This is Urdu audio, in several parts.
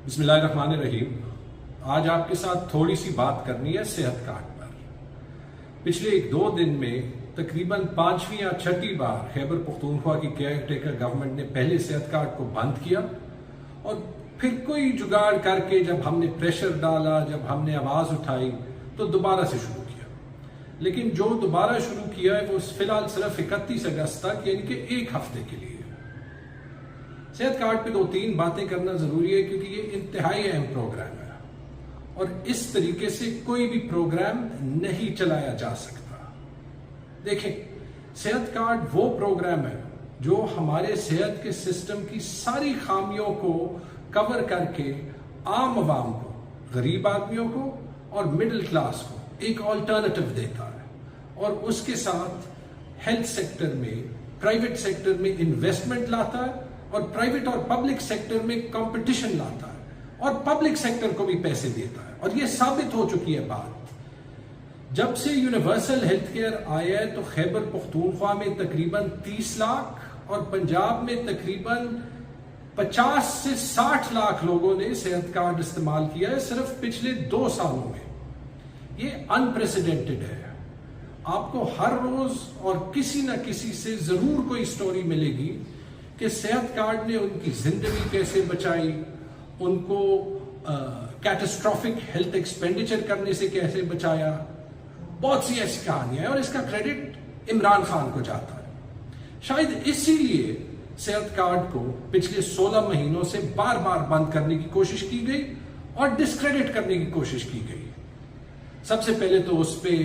بسم اللہ الرحمن الرحیم۔ آج آپ کے ساتھ تھوڑی سی بات کرنی ہے صحت کارڈ پر۔ پچھلے 1-2 دن میں تقریباً 5ویں یا 6ٹھی بار خیبر پختونخوا کی کیئر ٹیکر گورنمنٹ نے پہلے صحت کارڈ کو بند کیا اور پھر کوئی جگاڑ کر کے جب ہم نے پریشر ڈالا، جب ہم نے آواز اٹھائی تو دوبارہ سے شروع کیا۔ لیکن جو دوبارہ شروع کیا ہے وہ فی الحال صرف 31 اگست تک یعنی کہ 1 ہفتے کے لیے۔ صحت کارڈ پہ 2-3 باتیں کرنا ضروری ہے کیونکہ یہ انتہائی اہم پروگرام ہے اور اس طریقے سے کوئی بھی پروگرام نہیں چلایا جا سکتا۔ دیکھیں، صحت کارڈ وہ پروگرام ہے جو ہمارے صحت کے سسٹم کی ساری خامیوں کو کور کر کے عام عوام کو، غریب آدمیوں کو اور مڈل کلاس کو ایک آلٹرنیٹو دیتا ہے اور اس کے ساتھ ہیلتھ سیکٹر میں، پرائیویٹ سیکٹر میں انویسٹمنٹ لاتا ہے اور پرائیویٹ اور پبلک سیکٹر میں کمپٹیشن لاتا ہے اور پبلک سیکٹر کو بھی پیسے دیتا ہے۔ اور یہ ثابت ہو چکی ہے بات۔ جب سے یونیورسل ہیلتھ کیئر آیا ہے تو خیبر پختونخوا میں تقریباً 30 لاکھ اور پنجاب میں تقریباً 50 سے 60 لاکھ لوگوں نے صحت کارڈ استعمال کیا ہے صرف پچھلے 2 سالوں میں۔ یہ انپریسیڈنٹڈ ہے۔ آپ کو ہر روز اور کسی نہ کسی سے ضرور کوئی سٹوری ملے گی کہ صحت کارڈ نے ان کی زندگی کیسے بچائی، ان کو کیٹاسٹرافک ہیلتھ ایکسپینڈیچر کرنے سے کیسے بچایا۔ بہت سی ایسی کہانیاں ہیں اور اس کا کریڈٹ عمران خان کو جاتا ہے۔ شاید اسی لیے صحت کارڈ کو پچھلے 16 مہینوں سے بار بار بند کرنے کی کوشش کی گئی اور ڈسکریڈٹ کرنے کی کوشش کی گئی۔ سب سے پہلے تو اس پہ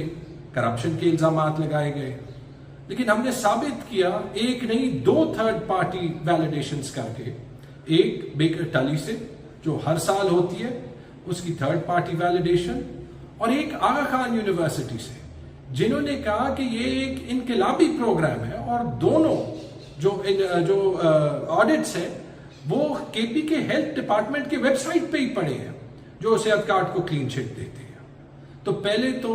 کرپشن کے الزامات لگائے گئے، لیکن ہم نے ثابت کیا 1 نہیں 2 تھرڈ پارٹی ویلیڈیشنز کر کے، ایک بیکر ٹلی سے جو ہر سال ہوتی ہے اس کی تھرڈ پارٹی ویلیڈیشن، اور ایک آغا خان یونیورسٹی سے جنہوں نے کہا کہ یہ ایک انقلابی پروگرام ہے اور دونوں جو آڈٹس ہیں وہ کے پی کے ہیلتھ ڈپارٹمنٹ کے ویب سائٹ پہ ہی پڑے ہیں جو صحت کارڈ کو کلین چٹ دیتے ہیں۔ تو پہلے تو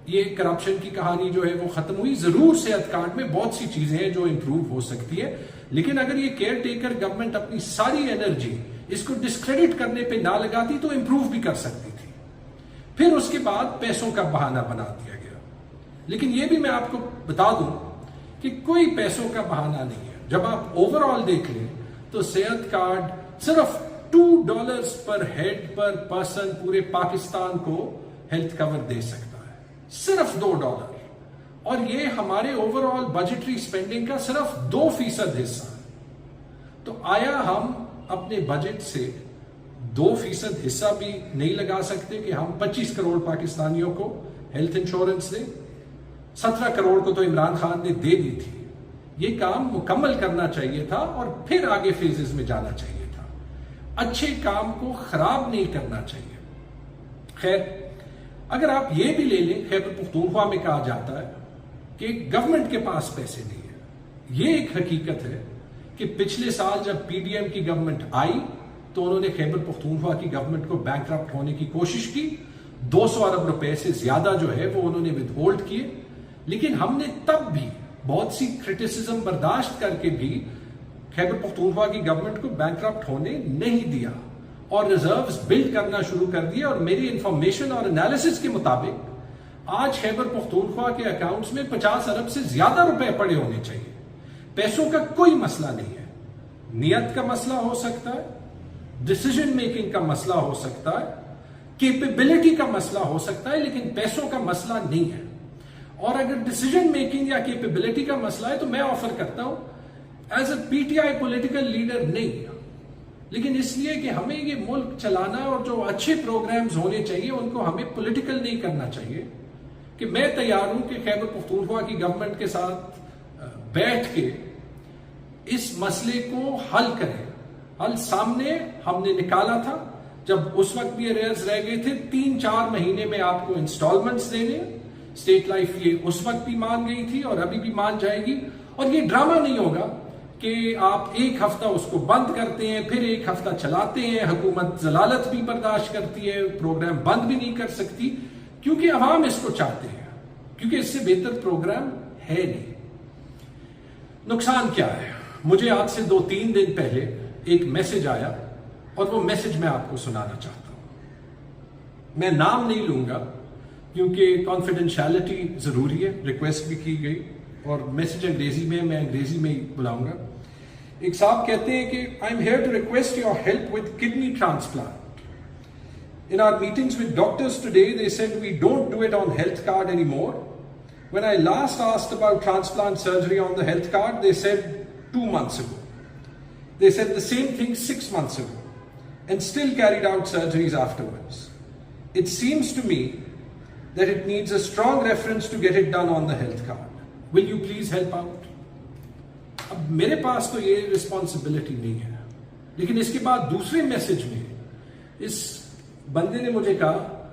یہ کرپشن کی کہانی جو ہے وہ ختم ہوئی۔ ضرور صحت کارڈ میں بہت سی چیزیں ہیں جو امپروو ہو سکتی ہے، لیکن اگر یہ کیئر ٹیکر گورنمنٹ اپنی ساری انرجی اس کو ڈسکریڈٹ کرنے پہ نہ لگاتی تو امپروو بھی کر سکتی تھی۔ پھر اس کے بعد پیسوں کا بہانہ بنا دیا گیا، لیکن یہ بھی میں آپ کو بتا دوں کہ کوئی پیسوں کا بہانہ نہیں ہے۔ جب آپ اوور آل دیکھ لیں تو صحت کارڈ صرف $2 پر ہیڈ پر پرسن پورے پاکستان کو ہیلتھ کور دے سکتا ہے، صرف $2، اور یہ ہمارے اوور آل بجٹری سپینڈنگ کا صرف 2% حصہ ہے۔ تو آیا ہم اپنے بجٹ سے 2% حصہ بھی نہیں لگا سکتے کہ ہم 25 کروڑ پاکستانیوں کو ہیلتھ انشورنس دیں؟ 17 کروڑ کو تو عمران خان نے دے دی تھی۔ یہ کام مکمل کرنا چاہیے تھا اور پھر آگے فیزز میں جانا چاہیے تھا۔ اچھے کام کو خراب نہیں کرنا چاہیے۔ خیر، اگر آپ یہ بھی لے لیں، خیبر پختونخوا میں کہا جاتا ہے کہ گورنمنٹ کے پاس پیسے نہیں ہیں۔ یہ ایک حقیقت ہے کہ پچھلے سال جب پی ڈی ایم کی گورنمنٹ آئی تو انہوں نے خیبر پختونخوا کی گورنمنٹ کو بینکرپٹ ہونے کی کوشش کی، 200 ارب روپے سے زیادہ جو ہے وہ انہوں نے ود ہولڈ کیے، لیکن ہم نے تب بھی بہت سی کرٹیسزم برداشت کر کے بھی خیبر پختونخوا کی گورنمنٹ کو بینکرپٹ ہونے نہیں دیا اور ریزروز بلڈ کرنا شروع کر دیے۔ اور میری انفارمیشن اور انالیسس کے مطابق آج خیبر پختونخوا کے اکاؤنٹس میں 50 ارب سے زیادہ روپے پڑے ہونے چاہیے۔ پیسوں کا کوئی مسئلہ نہیں ہے، نیت کا مسئلہ ہو سکتا ہے، ڈیسیژن میکنگ کا مسئلہ ہو سکتا ہے، کیپیبلٹی کا مسئلہ ہو سکتا ہے، لیکن پیسوں کا مسئلہ نہیں ہے۔ اور اگر ڈیسیژن میکنگ یا کیپیبلٹی کا مسئلہ ہے تو میں آفر کرتا ہوں as a P T I political leader نہیں، لیکن اس لیے کہ ہمیں یہ ملک چلانا اور جو اچھے پروگرامز ہونے چاہیے ان کو ہمیں پولیٹیکل نہیں کرنا چاہیے، کہ میں تیار ہوں کہ خیبر پختونخوا کی گورنمنٹ کے ساتھ بیٹھ کے اس مسئلے کو حل کریں۔ حل سامنے ہم نے نکالا تھا جب اس وقت بھی ریئرز رہ گئے تھے 3-4 مہینے میں آپ کو انسٹالمنٹس دینے۔ اسٹیٹ لائف یہ اس وقت بھی مان گئی تھی اور ابھی بھی مان جائے گی، اور یہ ڈرامہ نہیں ہوگا کہ آپ 1 ہفتہ اس کو بند کرتے ہیں پھر 1 ہفتہ چلاتے ہیں۔ حکومت ضلالت بھی برداشت کرتی ہے، پروگرام بند بھی نہیں کر سکتی، کیونکہ عوام اس کو چاہتے ہیں، کیونکہ اس سے بہتر پروگرام ہے نہیں۔ نقصان کیا ہے؟ مجھے آج سے 2-3 دن پہلے ایک میسج آیا اور وہ میسج میں آپ کو سنانا چاہتا ہوں. میں نام نہیں لوں گا کیونکہ کانفیڈینشیلٹی ضروری ہے، ریکویسٹ بھی کی گئی، اور میسج انگریزی میں انگریزی میں ہی بلاؤں گا. ایک صاحب کہتے ہیں کہ I am here to request your help with kidney transplant. In our meetings with doctors today, they said we don't do it on health card anymore. When I last asked about transplant surgery on the health card, they said 2 months ago. They said the same thing 6 months ago and still carried out surgeries afterwards. It seems to me that it needs a strong reference to get it done on the health card. Will you please help out? اب میرے پاس تو یہ رسپانسبلٹی نہیں ہے، لیکن اس کے بعد دوسرے میسج میں اس بندے نے مجھے کہا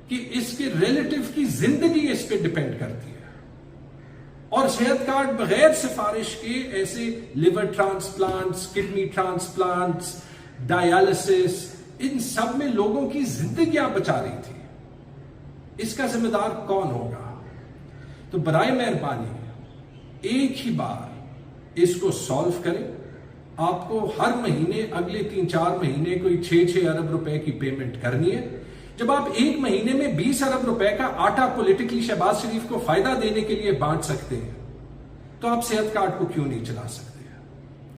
کہ اس کے ریلیٹیو کی زندگی اس پہ ڈیپینڈ کرتی ہے، اور صحت کارڈ بغیر سفارش کے ایسے لیور ٹرانسپلانٹس، کڈنی ٹرانسپلانٹس، ڈائیالسس، ان سب میں لوگوں کی زندگیاں بچا رہی تھی. اس کا ذمہ دار کون ہوگا؟ تو برائے مہربانی ایک ہی بار اس کو سالو کریں. آپ کو ہر مہینے اگلے 3-4 مہینے کوئی 6 ارب روپے کی پیمنٹ کرنی ہے. جب آپ ایک مہینے میں 20 ارب روپے کا آٹا پولیٹیکلی شہباز شریف کو فائدہ دینے کے لیے بانٹ سکتے ہیں تو آپ صحت کارڈ کو کیوں نہیں چلا سکتے؟